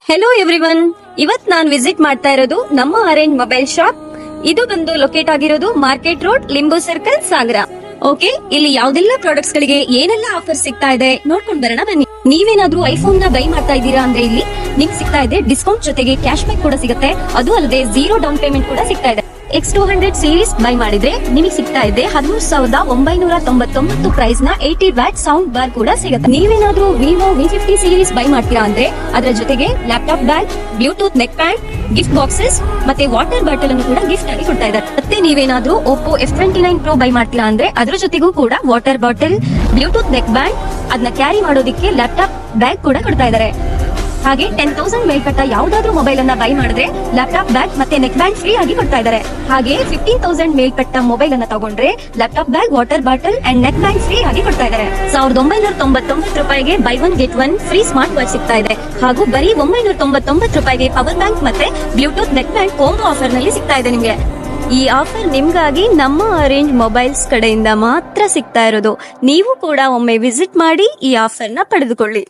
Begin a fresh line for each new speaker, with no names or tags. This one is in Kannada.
ಹೆಲೋ ಎವ್ರಿವನ್, ಇವತ್ ನಾನ್ ವಿಸಿಟ್ ಮಾಡ್ತಾ ಇರೋದು ನಮ್ಮ ಅರೇಂಜ್ ಮೊಬೈಲ್ ಶಾಪ್. ಇದು ಬಂದು ಲೊಕೇಟ್ ಆಗಿರೋದು ಮಾರ್ಕೆಟ್ ರೋಡ್, ಲಿಂಬು ಸರ್ಕಲ್, ಸಾಗರ. ಓಕೆ, ಇಲ್ಲಿ ಯಾವ್ದೆಲ್ಲ ಪ್ರಾಡಕ್ಟ್ಸ್ ಗಳಿಗೆ ಏನೆಲ್ಲ ಆಫರ್ ಸಿಗ್ತಾ ಇದೆ ನೋಡ್ಕೊಂಡ್ ಬರೋಣ ಬನ್ನಿ. ನೀವೇನಾದ್ರೂ ಐಫೋನ್ ನ ಬೈ ಮಾಡ್ತಾ ಇದ್ದೀರಾ ಅಂದ್ರೆ ಇಲ್ಲಿ ನಿಮ್ಗೆ ಸಿಗ್ತಾ ಇದೆ ಡಿಸ್ಕೌಂಟ್ ಜೊತೆಗೆ ಕ್ಯಾಶ್ ಬ್ಯಾಕ್ ಕೂಡ ಸಿಗುತ್ತೆ. ಅದು ಅಲ್ಲದೆ 0 ಡೌನ್ ಪೇಮೆಂಟ್ ಕೂಡ ಸಿಗ್ತಾ ಇದೆ. X200 ಸೀರೀಸ್ ಬೈ ಮಾಡಿದ್ರೆ ನಿಮಗೆ ಸಿಗ್ತಾ ಇದೆ 13,999 ಪ್ರೈಸ್ ನ 80 ವ್ಯಾಟ್ ಸೌಂಡ್ ಬಾರ್ ಕೂಡ ಸಿಗುತ್ತೆ. ನೀವೇನಾದ್ರೂ ವಿವೋ V50 ಸೀರೀಸ್ ಬೈ ಮಾಡ್ತೀರಾ ಅಂದ್ರೆ ಅದರ ಜೊತೆಗೆ laptop bag, Bluetooth neck pad, gift boxes ಮತ್ತೆ ವಾಟರ್ ಬಾಟಲ್ ಅನ್ನು ಕೂಡ ಗಿಫ್ಟ್ ಆಗಿ ಕೊಡ್ತಾ ಇದ್ದಾರೆ. ಮತ್ತೆ ನೀವೇನಾದ್ರೂ Oppo F29 Pro ಬೈ ಮಾಡ್ತೀರಾ ಅಂದ್ರೆ ಅದರ ಜೊತೆಗೂ ಕೂಡ water bottle, Bluetooth neck band, ಅದನ್ನ ಕ್ಯಾರಿ ಮಾಡೋದಿಕ್ಕೆ ಲ್ಯಾಪ್ಟಾಪ್ ಬ್ಯಾಗ್ ಕೂಡ ಕೊಡ್ತಾ ಇದ್ದಾರೆ. ಹಾಗೆ 10,000 ಮೇಲ್ಪಟ್ಟ ಯಾವ್ದಾದ್ರು ಮೊಬೈಲ್ ಅನ್ನ ಬೈ ಮಾಡಿದ್ರೆ ಲ್ಯಾಪ್ಟಾಪ್ ಬ್ಯಾಗ್ ಮತ್ತೆ ನೆಕ್ ಬ್ಯಾಂಡ್ ಫ್ರೀ ಆಗಿ ಕೊಡ್ತಾ ಇದ್ದಾರೆ. ಹಾಗೆ 15,000 ಮೇಲ್ಪಟ್ಟ ಮೊಬೈಲ್ ಅನ್ನ ತಗೊಂಡ್ರೆ laptop bag, water bottle and neck band free ಆಗಿ ಕೊಡ್ತಾ ಇದ್ದಾರೆ. 1,999 ರೂಪಾಯಿಗೆ by 1 get 1 free smart watch ಸಿಗ್ತಾ ಇದೆ. ಹಾಗೂ ಬರೀ 999 ರೂಪಾಯಿಗೆ ಪವರ್ ಬ್ಯಾಂಕ್ ಮತ್ತೆ Bluetooth neck band combo offer ನಲ್ಲಿ ಸಿಗ್ತಾ ಇದೆ ನಿಮ್ಗೆ. ಈ ಆಫರ್ ನಿಮ್ಗಾಗಿ ನಮ್ಮ ಅರೇಂಜ್ ಮೊಬೈಲ್ಸ್ ಕಡೆಯಿಂದ ಮಾತ್ರ ಸಿಗ್ತಾ ಇರೋದು. ನೀವು ಕೂಡ ಒಮ್ಮೆ ವಿಸಿಟ್ ಮಾಡಿ ಈ ಆಫರ್ ನ ಪಡೆದುಕೊಳ್ಳಿ.